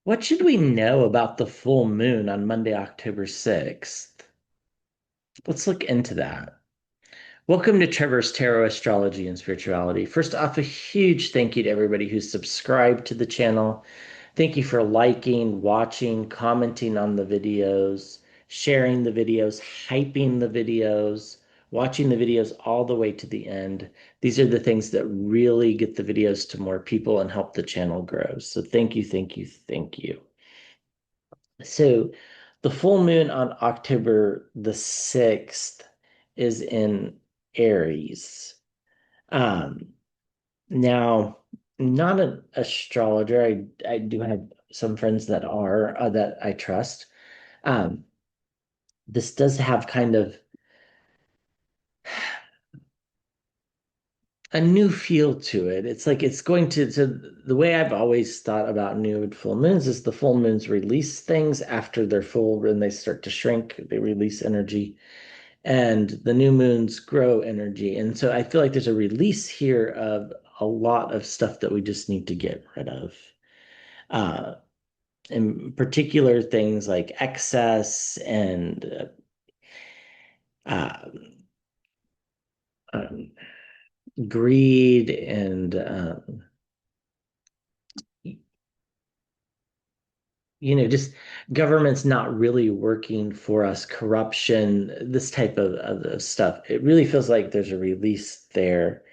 What should we know about the full moon on Monday, October 6th? Let's look into that. Welcome to Trevor's Tarot Astrology and Spirituality. First off, a huge thank you to everybody who's subscribed to the channel. Thank you for liking, watching, commenting on the videos, sharing the videos, hyping the videos, watching the videos all the way to the end. These are the things that really get the videos to more people and help the channel grow. So thank you, thank you, thank you. So the full moon on October the 6th is in Aries. Um, now, not an astrologer. I do have some friends that are that I trust. Um, this does have kind of a new feel to it. It's like it's going to the way I've always thought about new and full moons is the full moons release things after they're full and they start to shrink, they release energy, and the new moons grow energy. And so I feel like there's a release here of a lot of stuff that we just need to get rid of. Uh, in particular, things like excess and uh, um, greed and just government's not really working for us, corruption, this type of stuff. It really feels like there's a release there.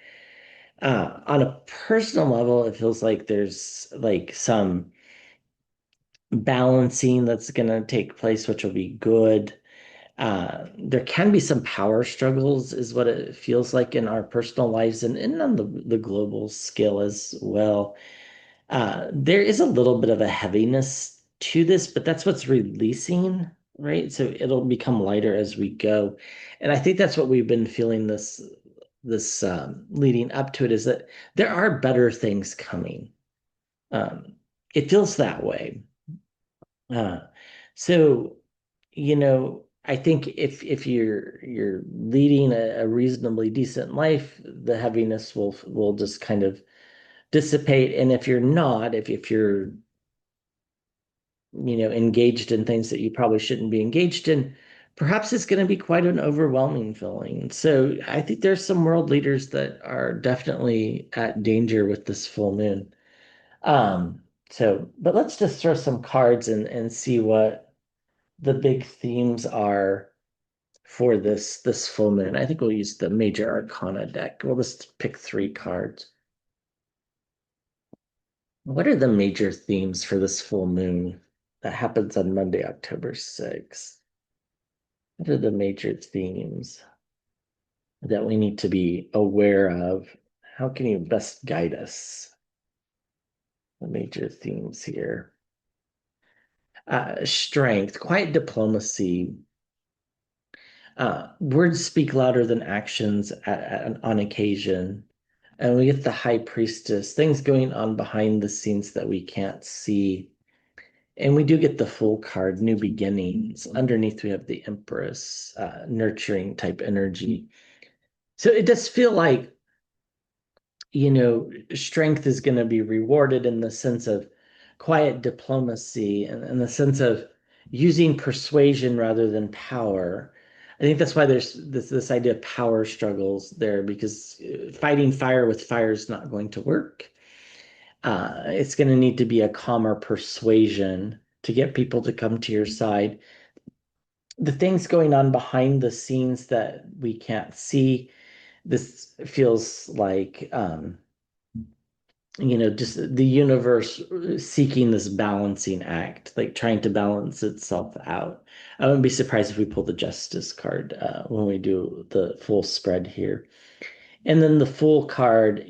On a personal level, it feels like there's like some balancing that's going to take place, which will be good. There can be some power struggles, is what it feels like in our personal lives and on the global scale as well. There is a little bit of a heaviness to this, but that's what's releasing, right? So it'll become lighter as we go. And I think that's what we've been feeling this leading up to it is that there are better things coming. Um, it feels that way. Uh, so, I think if you're leading a reasonably decent life, the heaviness will just kind of dissipate. And if you're not, if you're engaged in things that you probably shouldn't be engaged in, perhaps it's going to be quite an overwhelming feeling. So I think there's some world leaders that are definitely at danger with this full moon. But let's just throw some cards and see what the big themes are for this full moon. I think we'll use the Major Arcana deck. We'll just pick three cards. What are the major themes for this full moon that happens on Monday, October 6th? What are the major themes that we need to be aware of? How can you best guide us? The major themes here. Strength, quiet diplomacy. Words speak louder than actions on occasion. And we get the high priestess, things going on behind the scenes that we can't see. And we do get the full card, new beginnings. Underneath, we have the Empress, nurturing type energy. So it does feel like, strength is going to be rewarded in the sense of quiet diplomacy and in the sense of using persuasion rather than power. I think that's why there's this idea of power struggles there because fighting fire with fire is not going to work. It's going to need to be a calmer persuasion to get people to come to your side. The things going on behind the scenes that we can't see, this feels like just the universe seeking this balancing act, like trying to balance itself out. I wouldn't be surprised if we pull the Justice card when we do the full spread here. And then the full card,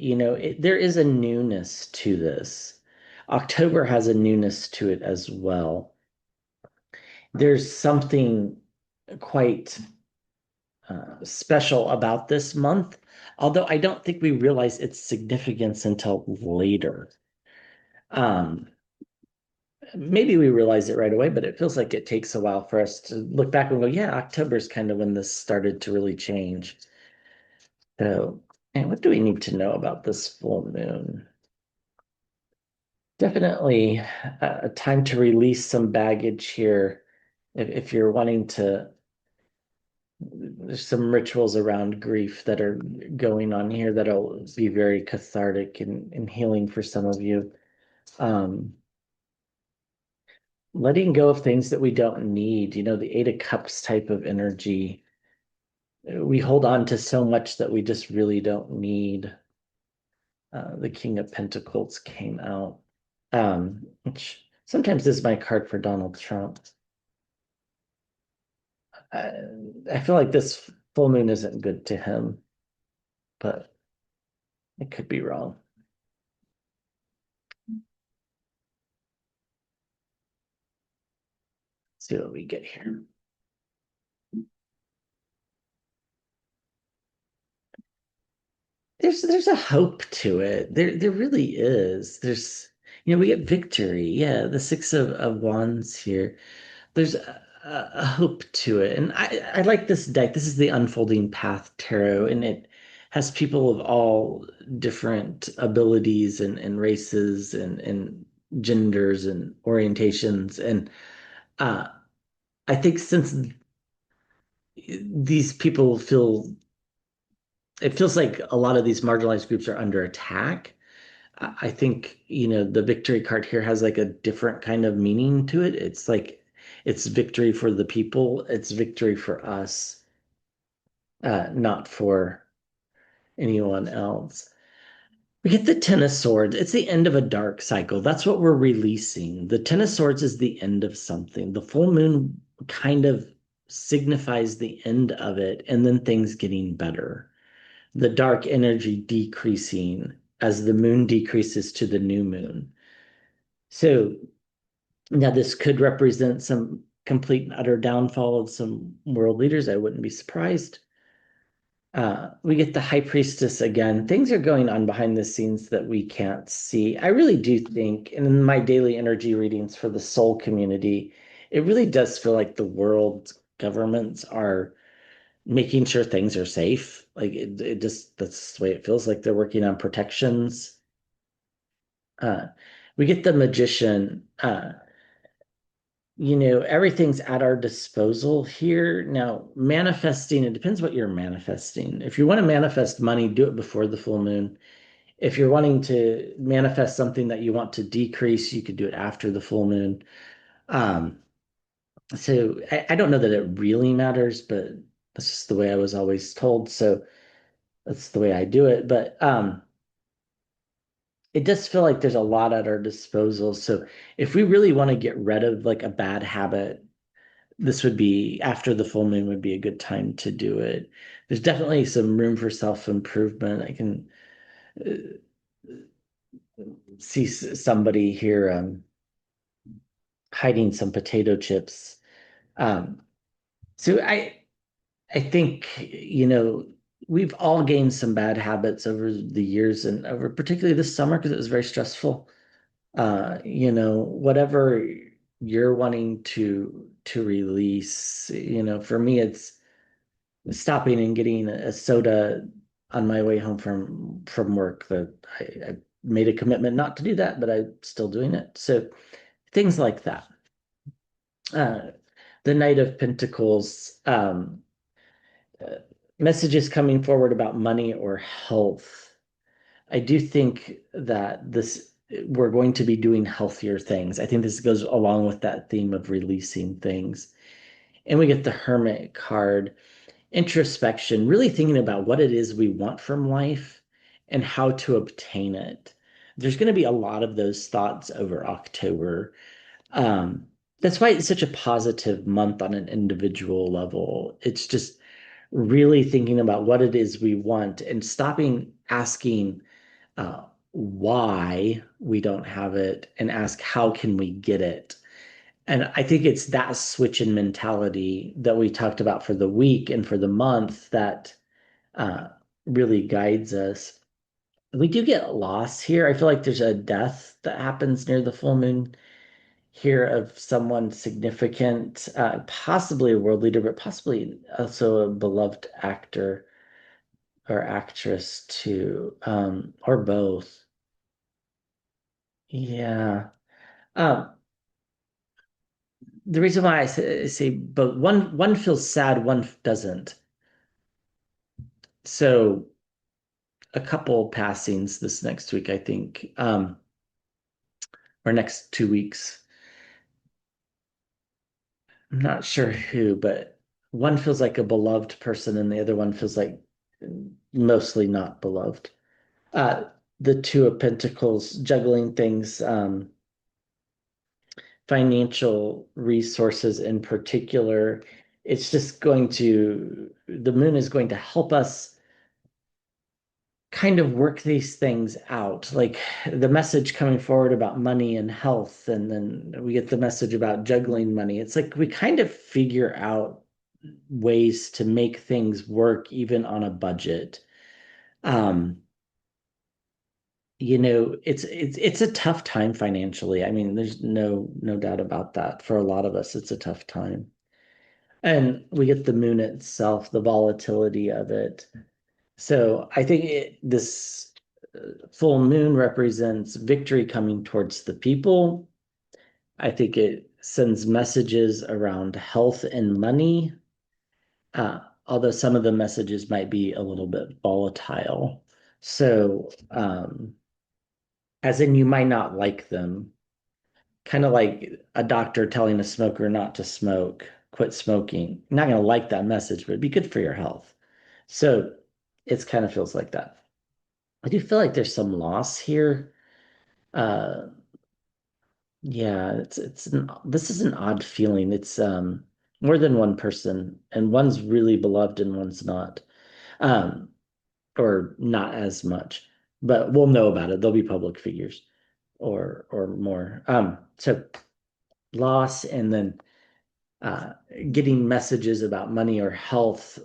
there is a newness to this. October has a newness to it as well. There's something quite special about this month, although I don't think we realize its significance until later. Um, Maybe we realize it right away, but it feels like it takes a while for us to look back and go, yeah, October is kind of when this started to really change. So, and what do we need to know about this full moon? Definitely a time to release some baggage here. If you're wanting to, there's some rituals around grief that are going on here that'll be very cathartic and healing for some of you. Um, Letting go of things that we don't need, the Eight of Cups type of energy. We hold on to so much that we just really don't need. The King of Pentacles came out, which sometimes is my card for Donald Trump. I, I feel like this full moon isn't good to him, but I could be wrong. Let's see what we get here. There's a hope to it. There really is. We get victory. Yeah, the Six of Wands here. There's a hope to it. And I like this deck. This is the Unfolding Path Tarot, and it has people of all different abilities and races and genders and orientations. And uh, I think since these people it feels like a lot of these marginalized groups are under attack. I think, the victory card here has like a different kind of meaning to it. It's like it's victory for the people, it's victory for us, not for anyone else. We get the Ten of Swords. It's the end of a dark cycle. That's what we're releasing. The Ten of Swords is the end of something. The full moon kind of signifies the end of it, and then things getting better. The dark energy decreasing as the moon decreases to the new moon. So now this could represent some complete and utter downfall of some world leaders. I wouldn't be surprised. We get the High Priestess again. Things are going on behind the scenes that we can't see. I really do think, and in my daily energy readings for the soul community, it really does feel like the world governments are making sure things are safe. Like it just that's the way it feels like they're working on protections. Uh, we get the Magician. Everything's at our disposal here. Now, manifesting, it depends what you're manifesting. If you want to manifest money, do it before the full moon. If you're wanting to manifest something that you want to decrease, you could do it after the full moon. Um, so I don't know that it really matters, but that's just the way I was always told. So that's the way I do it. But it does feel like there's a lot at our disposal. So if we really want to get rid of like a bad habit, this would be after the full moon would be a good time to do it. There's definitely some room for self-improvement. I can see somebody here hiding some potato chips. Um, so I think we've all gained some bad habits over the years and over particularly this summer because it was very stressful. Whatever you're wanting to release, for me it's stopping and getting a soda on my way home from work that I made a commitment not to do that, but I'm still doing it. So things like that. Uh, the Knight of Pentacles, uh, messages coming forward about money or health. I do think that this we're going to be doing healthier things. I think this goes along with that theme of releasing things. And we get the Hermit card, introspection, really thinking about what it is we want from life and how to obtain it. There's going to be a lot of those thoughts over October. That's why it's such a positive month on an individual level. It's just really thinking about what it is we want and stopping asking why we don't have it and ask how can we get it. And I think it's that switch in mentality that we talked about for the week and for the month that uh, really guides us. We do get loss here. I feel like there's a death that happens near the full moon here of someone significant, possibly a world leader, but possibly also a beloved actor or actress too, or both. Yeah. Um, the reason why I say, but one feels sad, one doesn't. So a couple passings this next week, I think, or next 2 weeks. I'm not sure who, but one feels like a beloved person, and the other one feels like mostly not beloved. Uh, the Two of Pentacles juggling things, financial resources in particular. It's just the moon is going to help us kind of work these things out. Like the message coming forward about money and health, and then we get the message about juggling money. It's like we kind of figure out ways to make things work even on a budget. Um, it's a tough time financially. I mean, there's no doubt about that. For a lot of us, it's a tough time. And we get the moon itself, the volatility of it. So I think this full moon represents victory coming towards the people. I think it sends messages around health and money, although some of the messages might be a little bit volatile. So, as in, you might not like them, kind of like a doctor telling a smoker not to smoke, quit smoking. You're not going to like that message, but it'd be good for your health. So, it kind of feels like that. I do feel like there's some loss here. Uh, yeah, this is an odd feeling. It's more than one person, and one's really beloved and one's not. Um, or not as much, but we'll know about it. They'll be public figures or more. So loss and then uh, getting messages about money or health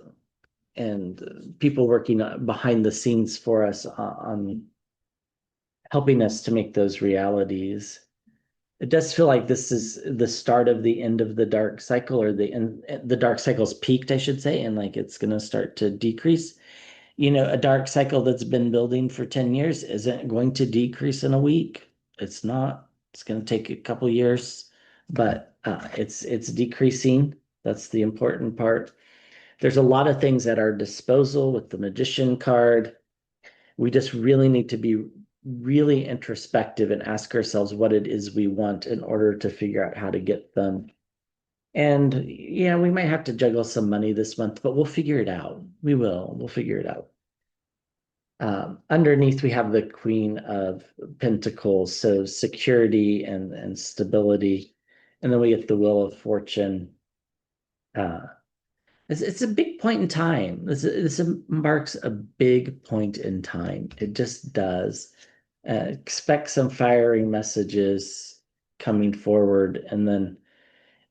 and people working behind the scenes for us on helping us to make those realities. It does feel like this is the start of the end of the dark cycle, or the dark cycle's peaked, I should say, and like it's going to start to decrease. A dark cycle that's been building for 10 years isn't going to decrease in a week. It's not. It's going to take a couple years, but it's decreasing. That's the important part. There's a lot of things at our disposal with the magician card. We just really need to be really introspective and ask ourselves what it is we want in order to figure out how to get them. And yeah, we might have to juggle some money this month, but we'll figure it out. We will. We'll figure it out. Underneath, we have the Queen of Pentacles, so security and stability. And then we get the Wheel of Fortune. Uh, it's a big point in time. This marks a big point in time. It just does. Expect some fiery messages coming forward. And then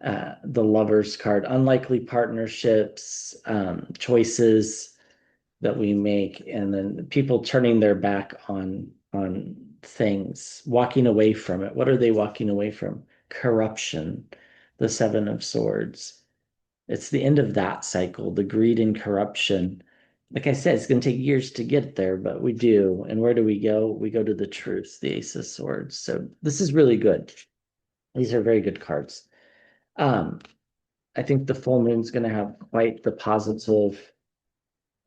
the Lover's card, unlikely partnerships, choices that we make, and then people turning their back on things, walking away from it. What are they walking away from? Corruption, the Seven of Swords. It's the end of that cycle, the greed and corruption. Like I said, it's going to take years to get there, but we do. And where do we go? We go to the truth, the Ace of Swords. So this is really good. These are very good cards. Um, I think the full moon's going to have quite the positive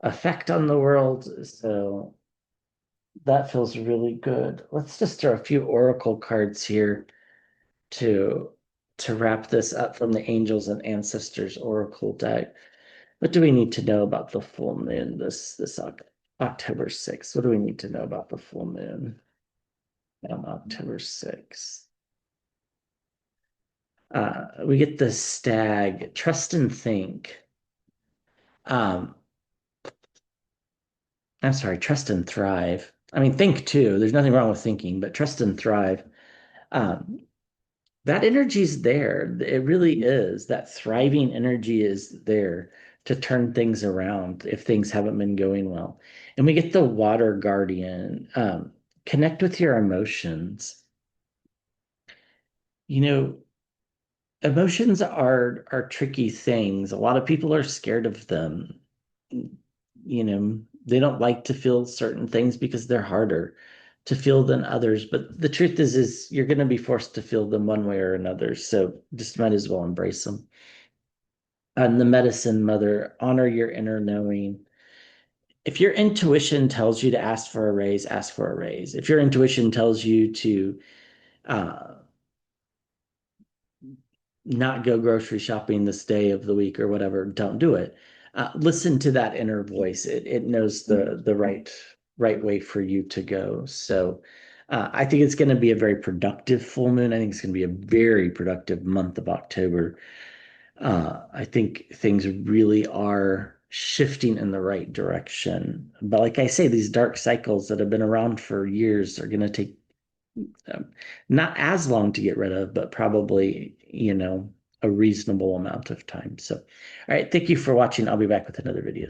effect on the world. So that feels really good. Let's just throw a few oracle cards here to to wrap this up from the Angels and Ancestors Oracle deck. What do we need to know about the full moon this October 6th? What do we need to know about the full moon on October 6th? We get the stag, trust and think. Um, I'm sorry, trust and thrive. I mean, think too. There's nothing wrong with thinking, but trust and thrive. Um, that energy is there. It really is. That thriving energy is there to turn things around if things haven't been going well. And we get the water guardian. Connect with your emotions. You know, emotions are tricky things. A lot of people are scared of them. They don't like to feel certain things because they're harder. to feel than others. But the truth is you're going to be forced to feel them one way or another. So just might as well embrace them. And the medicine mother, honor your inner knowing. If your intuition tells you to ask for a raise, ask for a raise. If your intuition tells you to uh, not go grocery shopping this day of the week or whatever, don't do it. Listen to that inner voice. It knows the right way for you to go. So I think it's going to be a very productive full moon. I think it's going to be a very productive month of October. I think things really are shifting in the right direction. But like I say, these dark cycles that have been around for years are going to take um, not as long to get rid of, but probably, a reasonable amount of time. So, all right. Thank you for watching. I'll be back with another video.